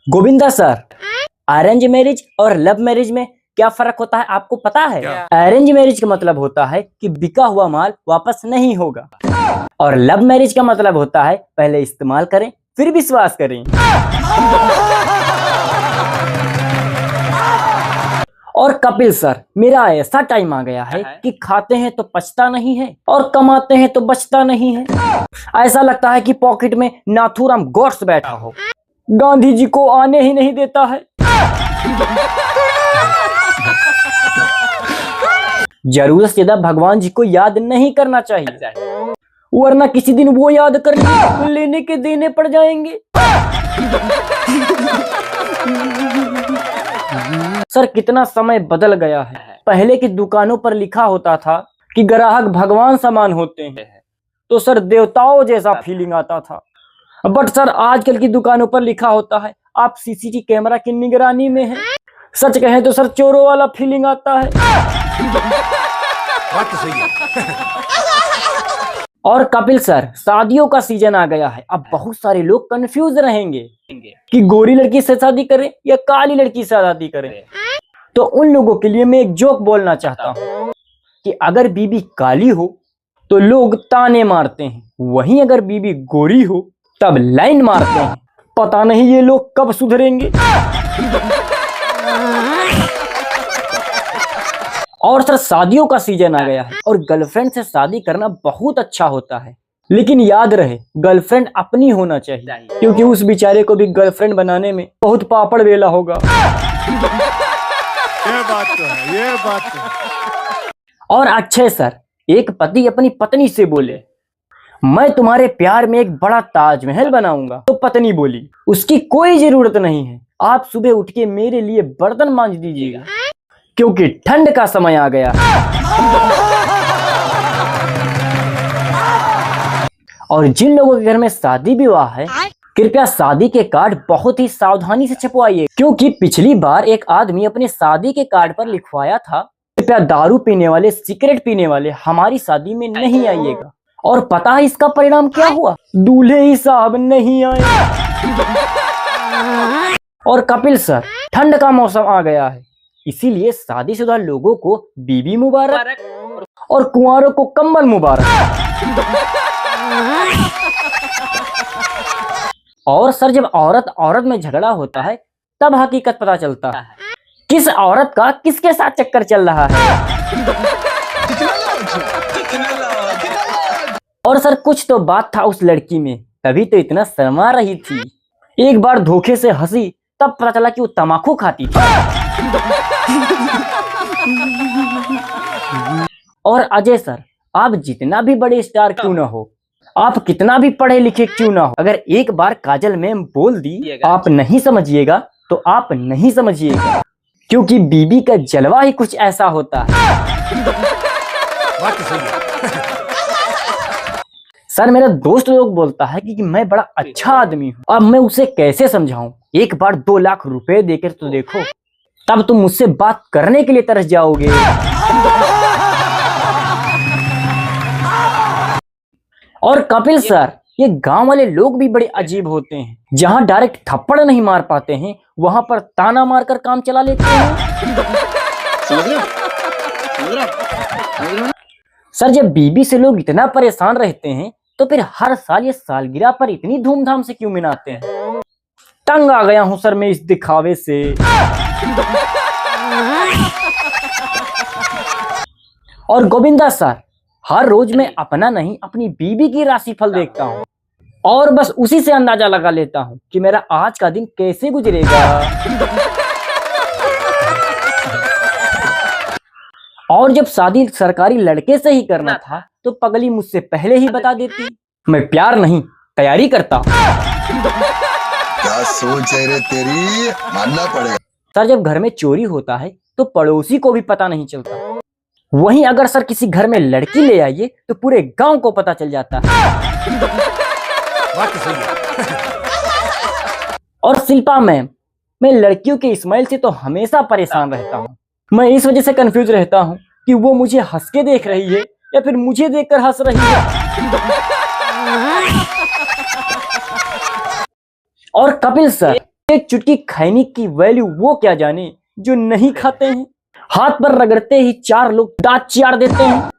Govinda sir, arrange marriage और love marriage में क्या फर्क होता है आपको पता है? अरेंज मैरिज का मतलब होता है कि बिका हुआ माल वापस नहीं होगा, और लव मैरिज का मतलब होता है पहले इस्तेमाल करें फिर विश्वास करें। और कपिल सर, मेरा ऐसा टाइम आ गया है कि खाते हैं तो पचता नहीं है और कमाते हैं तो बचता नहीं है। ऐसा लगता है कि पॉकेट में नाथूराम गॉड्स बैठा हो, गांधी जी को आने ही नहीं देता है। जरूरत से ज्यादा भगवान जी को याद नहीं करना चाहिए, वरना किसी दिन वो याद करने लेने के देने पड़ जाएंगे। सर, कितना समय बदल गया है। पहले की दुकानों पर लिखा होता था कि ग्राहक भगवान समान होते हैं, तो सर देवताओं जैसा फीलिंग आता था। बट सर आजकल की दुकानों पर लिखा होता है आप सीसीटीवी कैमरा की निगरानी में हैं। सच कहें तो सर चोरों वाला फीलिंग आता है। बात तो सही है। और कपिल सर, शादियों का सीजन आ गया है। अब बहुत सारे लोग कंफ्यूज रहेंगे कि गोरी लड़की से शादी करें या काली लड़की से शादी करें। तो उन लोगों के लिए मैं एक जोक बोलना चाहता हूँ कि अगर बीबी काली हो तो लोग ताने मारते हैं, वहीं अगर बीबी गोरी हो तब लाइन मारते हैं। पता नहीं ये लोग कब सुधरेंगे। और सर शादियों का सीजन आ गया है और गर्लफ्रेंड से शादी करना बहुत अच्छा होता है, लेकिन याद रहे गर्लफ्रेंड अपनी होना चाहिए, क्योंकि उस बेचारे को भी गर्लफ्रेंड बनाने में बहुत पापड़ बेला होगा। ये बात तो है, ये बात तो है। और अक्षय सर, एक पति अपनी पत्नी से बोले मैं तुम्हारे प्यार में एक बड़ा ताजमहल बनाऊंगा, तो पत्नी बोली उसकी कोई जरूरत नहीं है, आप सुबह उठ के मेरे लिए बर्तन मांज दीजिएगा, क्योंकि ठंड का समय आ गया। और जिन लोगों के घर में शादी विवाह है, कृपया शादी के कार्ड बहुत ही सावधानी से छपवाइए, क्योंकि पिछली बार एक आदमी अपने शादी के कार्ड पर लिखवाया था कृपया दारू पीने वाले, सिगरेट पीने वाले हमारी शादी में नहीं आइएगा। और पता है इसका परिणाम क्या हुआ? दूल्हे ही साहब नहीं आए। और कपिल सर, ठंड का मौसम आ गया है, इसीलिए शादीशुदा लोगों को बीबी मुबारक और कुंवारों को कंबल मुबारक। और सर, जब औरत औरत में झगड़ा होता है तब हकीकत पता चलता है किस औरत का किसके साथ चक्कर चल रहा है। और सर कुछ तो बात था उस लड़की में, तभी तो इतना शर्मा रही थी। एक बार धोखे से हंसी तब पता चला कि वो तम्बाकू खाती थी। और अजय सर, आप जितना भी बड़े स्टार क्यों ना हो, आप कितना भी पढ़े लिखे क्यों ना हो, अगर एक बार काजल मैम बोल दी आप नहीं समझिएगा तो आप नहीं समझिएगा, क्योंकि बीबी का जलवा ही कुछ ऐसा होता है। बात तो सही है। सर, मेरा दोस्त लोग बोलता है कि मैं बड़ा अच्छा आदमी हूँ, अब मैं उसे कैसे समझाऊं? एक बार 2 लाख रुपए देकर तो देखो, तब तुम मुझसे बात करने के लिए तरस जाओगे। और कपिल सर, ये गांव वाले लोग भी बड़े अजीब होते हैं, जहां डायरेक्ट थप्पड़ नहीं मार पाते हैं वहां पर ताना मारकर काम चला लेते हैं। समझ रहे हो? सर, जब बीबी से लोग इतना परेशान रहते हैं तो फिर हर साल ये सालगिरह पर इतनी धूमधाम से क्यों मनाते हैं? तंग आ गया हूं सर मैं इस दिखावे से। और गोविंदा सर, हर रोज मैं अपना नहीं अपनी बीबी की राशिफल देखता हूँ और बस उसी से अंदाजा लगा लेता हूँ कि मेरा आज का दिन कैसे गुजरेगा। और जब शादी सरकारी लड़के से ही करना था तो पगली मुझसे पहले ही बता देती। मैं प्यार नहीं तैयारी करता। क्या सोच है रे तेरी, मानना पड़ेगा। सर, जब घर में चोरी होता है तो पड़ोसी को भी पता नहीं चलता, वहीं अगर सर किसी घर में लड़की ले आइए तो पूरे गांव को पता चल जाता है। बात तो सही है। और शिल्पा मैम, मैं लड़कियों के स्माइल से तो हमेशा परेशान रहता हूँ। मैं इस वजह से कंफ्यूज रहता हूँ कि वो मुझे हंस के देख रही है या फिर मुझे देखकर हंस रही है। और कपिल सर, एक चुटकी खैनी की वैल्यू वो क्या जाने जो नहीं खाते हैं। हाथ पर रगड़ते ही 4 लोग दांत चियाड़ देते हैं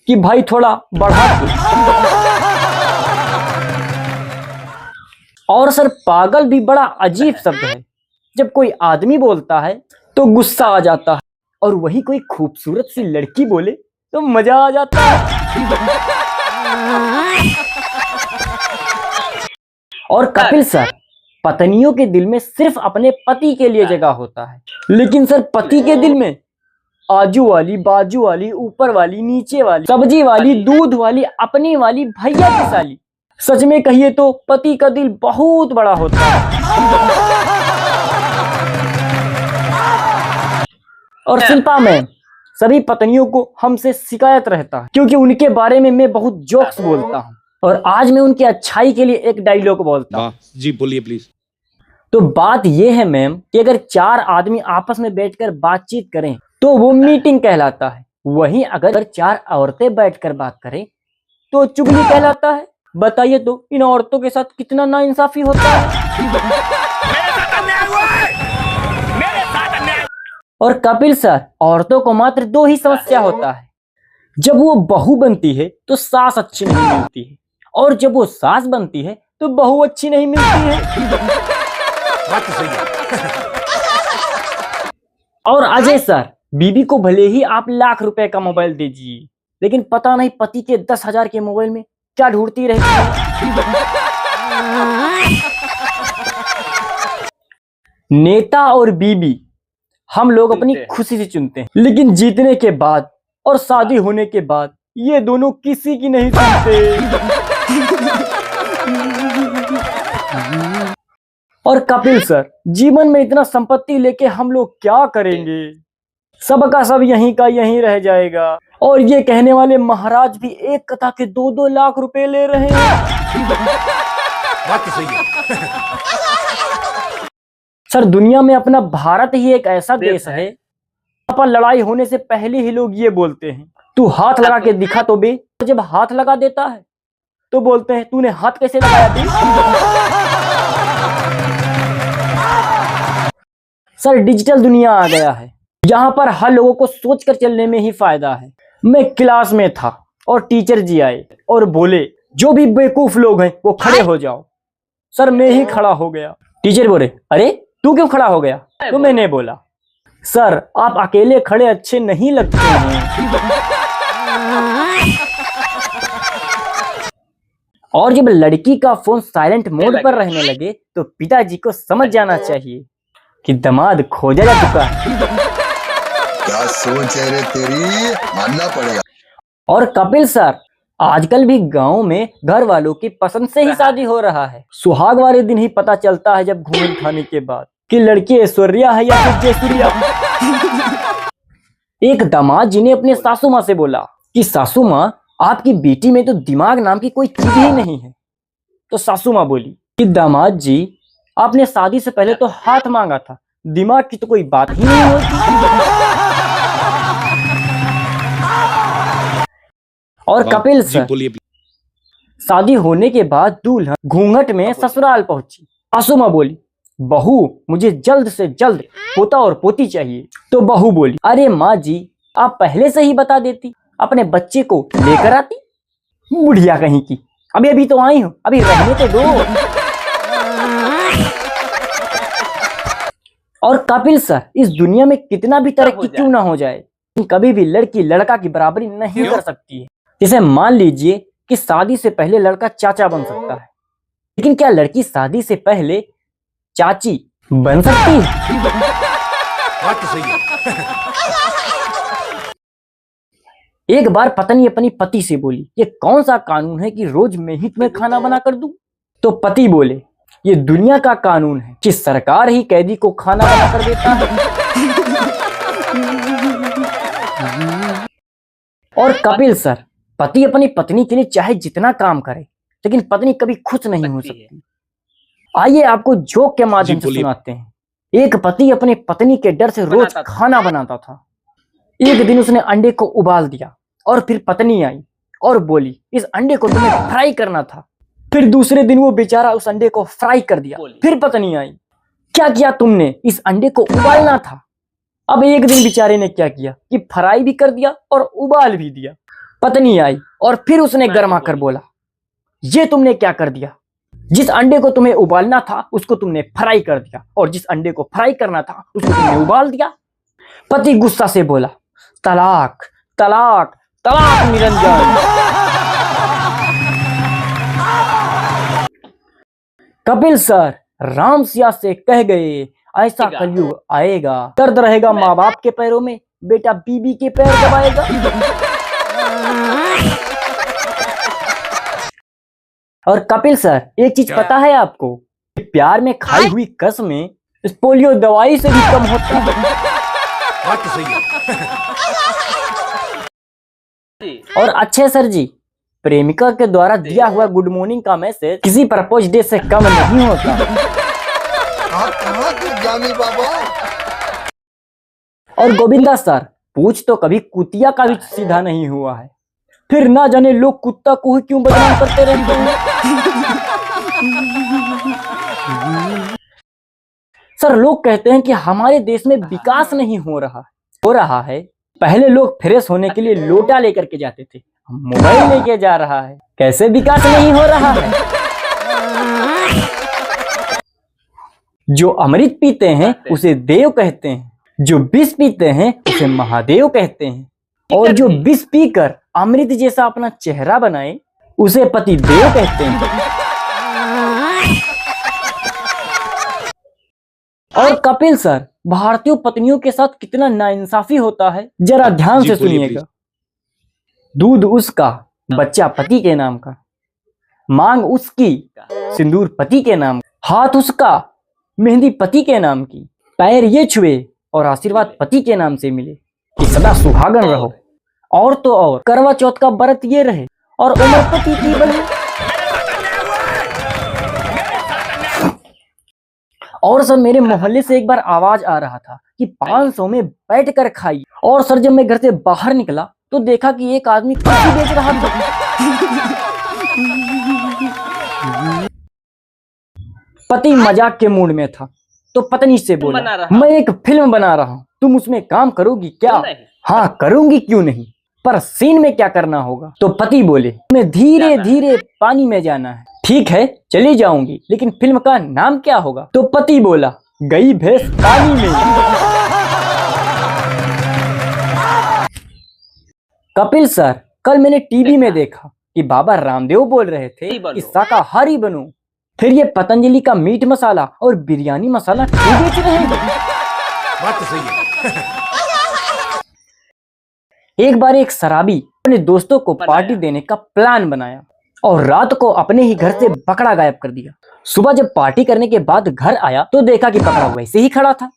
कि भाई थोड़ा बढ़ा दो। और सर पागल भी बड़ा अजीब शब्द है। जब कोई आदमी बोलता है तो गुस्सा आ जाता है, और वही कोई खूबसूरत सी लड़की बोले तो मजा आ जाता है। और कपिल सर, पत्नियों के दिल में सिर्फ अपने पति के लिए जगह होता है, लेकिन सर पति के दिल में आजू वाली, बाजू वाली, ऊपर वाली, नीचे वाली, सब्जी वाली, दूध वाली, अपनी वाली, भैया की साली। सच में कहिए तो पति का दिल बहुत बड़ा होता है। और शिल्पा मैम, सभी पत्नियों को हमसे शिकायत रहता है क्योंकि उनके बारे में मैं बहुत जोक्स बोलता हूँ, और आज मैं उनकी अच्छाई के लिए एक डायलॉग बोलता हूँ। जी बोलिए प्लीज। तो बात यह है मैम कि अगर 4 आदमी आपस में बैठकर बातचीत करें तो वो मीटिंग कहलाता है। वहीं अगर 4 औरतें बैठकर बात करें तो चुगली कहलाता है। बताइए तो इन औरतों के साथ कितना नाइंसाफी होता है। और कपिल सर, औरतों को मात्र 2 ही समस्या होता है। जब वो बहू बनती है तो सास अच्छी नहीं मिलती है, और जब वो सास बनती है तो बहू अच्छी नहीं मिलती है। बात तो सही है। और अजय सर, बीबी को भले ही आप लाख रुपए का मोबाइल दीजिए, लेकिन पता नहीं पति के 10,000 के मोबाइल में क्या ढूंढती रहती है। नेता और बीबी हम लोग अपनी खुशी से चुनते हैं, लेकिन जीतने के बाद और शादी होने के बाद ये दोनों किसी की नहीं सुनते। और कपिल सर, जीवन में इतना संपत्ति लेके हम लोग क्या करेंगे? सबका सब यहीं का यहीं रह जाएगा। और ये कहने वाले महाराज भी एक कथा के 2-2 लाख रुपए ले रहे हैं। बात तो सही है। सर, दुनिया में अपना भारत ही एक ऐसा देश है यहाँ पर लड़ाई होने से पहले ही लोग ये बोलते हैं, तू हाथ लगा के दिखा तो बे। जब हाथ लगा देता है तो बोलते हैं, तूने हाथ कैसे लगाया बे? सर, डिजिटल दुनिया आ गया है, यहाँ पर हर लोगों को सोचकर चलने में ही फायदा है। मैं क्लास में था और टीचर जी आए और बोले, जो भी बेवकूफ लोग हैं वो खड़े हो जाओ। सर, मैं ही खड़ा हो गया। टीचर बोले, अरे तू क्यों खड़ा हो गया? तो मैंने बोला, सर आप अकेले खड़े अच्छे नहीं लगते हैं। और जब लड़की का फोन साइलेंट मोड पर रहने लगे तो पिताजी को समझ जाना चाहिए कि दामाद खोजा जा चुका है। क्या सोच है रे तेरी, मानना पड़ेगा। और कपिल सर, आजकल भी गांव में घर वालों की पसंद से ही शादी हो रहा है। सुहाग वाले दिन ही पता चलता है जब घूम खाने के बाद कि लड़की ऐश्वर्या है या फिर जयसूर्या। एक दामाद जी ने अपने सासू माँ से बोला कि सासू माँ, आपकी बेटी में तो दिमाग नाम की कोई चीज ही नहीं है। तो सासू माँ बोली कि दामाद जी, आपने शादी से पहले तो हाथ मांगा था, दिमाग की तो कोई बात ही नहीं होती। और कपिल सर, शादी होने के बाद दूल्हा घूंघट में ससुराल पहुंची। सासू माँ बोली, बहू मुझे जल्द से जल्द पोता और पोती चाहिए। तो बहू बोली, अरे माँ जी, आप पहले से ही बता देती, अपने बच्चे को लेकर आती। बुढ़िया कहीं की, अभी अभी तो आई हूँ, अभी रहने तो दो। और कपिल सर, इस दुनिया में कितना भी तरक्की क्यों ना हो जाए, कभी भी लड़की लड़का की बराबरी नहीं कर सकती है। जैसे मान लीजिए कि शादी से पहले लड़का चाचा बन सकता है, लेकिन क्या लड़की शादी से पहले चाची बन सकती है? बात तो सही है। एक बार पत्नी अपनी पति से बोली, ये कौन सा कानून है कि रोज मैं ही तुम्हें खाना बना कर दूं? तो पति बोले, ये दुनिया का कानून है कि सरकार ही कैदी को खाना बना कर देता है। और कपिल सर, पति अपनी पत्नी के लिए चाहे जितना काम करे, लेकिन पत्नी कभी खुश नहीं हो सकती। आइए आपको जोक के माध्यम से सुनाते हैं। एक पति अपने पत्नी के डर से रोज खाना बनाता था। एक दिन उसने अंडे को उबाल दिया और फिर पत्नी आई और बोली, इस अंडे को तुम्हें फ्राई करना था। फिर दूसरे दिन वो बेचारा उस अंडे को फ्राई कर दिया। फिर पत्नी आई, क्या किया तुमने, इस अंडे को उबालना था। अब एक दिन बेचारे ने क्या किया कि फ्राई भी कर दिया और उबाल भी दिया। पत्नी आई और फिर उसने गर्मा कर बोला, ये तुमने क्या कर दिया, जिस अंडे को तुम्हें उबालना था उसको तुमने फ्राई कर दिया, और जिस अंडे को फ्राई करना था उसको तुमने उबाल दिया। पति गुस्सा से बोला, तलाक तलाक तलाक निरंजन। कपिल सर राम सिया से कह गए, ऐसा कलयुग आएगा, दर्द रहेगा माँ बाप के पैरों में, बेटा बीबी के पैर दबाएगा। और कपिल सर एक चीज पता है आपको, प्यार में खाई हुई कसमें इस पोलियो दवाई से भी कम होता है। बात तो सही है। और अच्छे सर जी, प्रेमिका के द्वारा दिया हुआ गुड मॉर्निंग का मैसेज किसी प्रपोज डे से कम नहीं होता। कहाँ जानी बाबा। और गोविंदा सर, पूछ तो कभी कुतिया का भी सीधा नहीं हुआ है, फिर ना जाने लोग कुत्ता को ही क्यों बदनाम करते रहते हैं। सर लोग कहते हैं कि हमारे देश में विकास नहीं हो रहा है। पहले लोग फ्रेश होने के लिए लोटा लेकर के जाते थे, मोबाइल लेके जा रहा है। कैसे विकास नहीं हो रहा है। जो अमृत पीते हैं उसे देव कहते हैं, जो विष पीते हैं उसे महादेव कहते हैं, और जो विष पीकर अमृत जैसा अपना चेहरा बनाए उसे पति देव कहते हैं। और कपिल सर, भारतीय पत्नियों के साथ कितना नाइंसाफी होता है, जरा ध्यान से सुनिएगा। दूध उसका, बच्चा पति के नाम का, मांग उसकी, सिंदूर पति के नाम, हाथ उसका, मेहंदी पति के नाम की, पैर ये छुए और आशीर्वाद पति के नाम से मिले कि सदा सुहागन रहो। और तो और करवा चौथ का व्रत ये रहे और उम्र पति की बने। और सर मेरे मोहल्ले से एक बार आवाज आ रहा था कि 500 में बैठ कर खाई। और सर जब मैं घर से बाहर निकला तो देखा कि एक आदमी कुर्सी बेच रहा था। पति मजाक के मूड में था तो पत्नी से बोला, मैं एक फिल्म बना रहा हूँ, तुम उसमें काम करोगी क्या? हाँ करूंगी, क्यों नहीं, पर सीन में क्या करना होगा? तो पति बोले, मैं धीरे धीरे पानी में जाना है। ठीक है चली जाऊंगी, लेकिन फिल्म का नाम क्या होगा? तो पति बोला, गई भैंस पानी में। कपिल सर, कल मैंने टीवी में देखा कि बाबा रामदेव बोल रहे थे कि शाकाहारी बनो, फिर ये पतंजलि का मीट मसाला और बिरयानी मसाला क्यों बेच रहे हैं? बात तो सही है। एक बार एक शराबी अपने दोस्तों को पार्टी देने का प्लान बनाया और रात को अपने ही घर से बकरा गायब कर दिया। सुबह जब पार्टी करने के बाद घर आया तो देखा कि बकरा वैसे ही खड़ा था।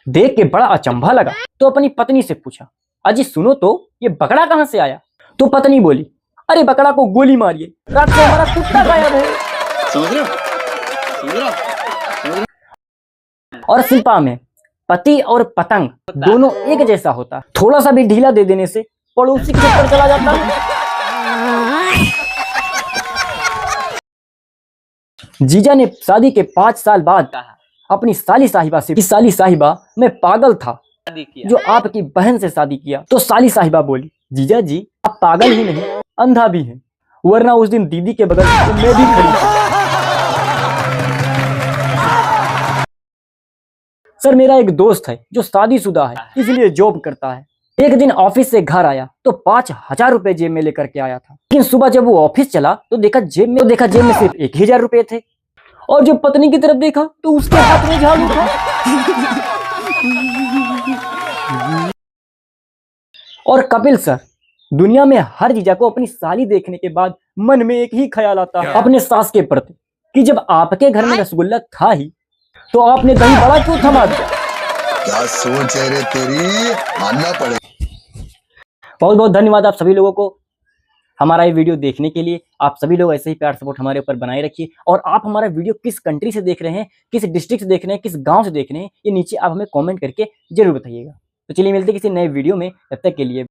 देख के बड़ा अचंभा लगा तो अपनी पत्नी से पूछा, अजी सुनो तो, ये बकरा कहाँ से आया? तो पत्नी बोली, अरे बकरा को गोली मारिए, रात को हमारा कुत्ता गायब है। समझ रहे हो? और शिल्पा में पति और पतंग दोनों एक जैसा होता, थोड़ा सा भी ढीला दे देने से पड़ोसी के ऊपर चला जाता है। जीजा ने शादी के 5 साल बाद अपनी साली साहिबा से, साली साहिबा मैं पागल था जो आपकी बहन से शादी किया। तो साली साहिबा बोली, जीजा जी आप पागल ही नहीं अंधा भी हैं, वरना उस दिन दीदी के बगल में मैं भी खड़ी थी। सर मेरा एक दोस्त है जो शादीशुदा है, इसलिए जॉब करता है। एक दिन ऑफिस से घर आया तो 5000 रुपए जेब में लेकर के आया था, लेकिन सुबह जब वो ऑफिस चला तो देखा जेब में सिर्फ 1000 रुपए थे। और जब पत्नी की तरफ देखा तो उसके हाथ में झाड़ू था। और कपिल सर, दुनिया में हर जीजा को अपनी साली देखने के बाद मन में एक ही ख्याल आता है अपने सास के प्रति कि जब आपके घर में रसगुल्ला था ही तो आपने दही बड़ा क्यों थमा दिया? क्या सोच है रे तेरी, मानना पड़ेगा। बहुत बहुत धन्यवाद आप सभी लोगों को हमारा ये वीडियो देखने के लिए। आप सभी लोग ऐसे ही प्यार सपोर्ट हमारे ऊपर बनाए रखिए। और आप हमारा वीडियो किस कंट्री से देख रहे हैं, किस डिस्ट्रिक्ट से देख रहे हैं, किस गांव से देख रहे हैं, ये नीचे आप हमें कमेंट करके जरूर बताइएगा। तो चलिए मिलते हैं किसी नए वीडियो में, तब तक के लिए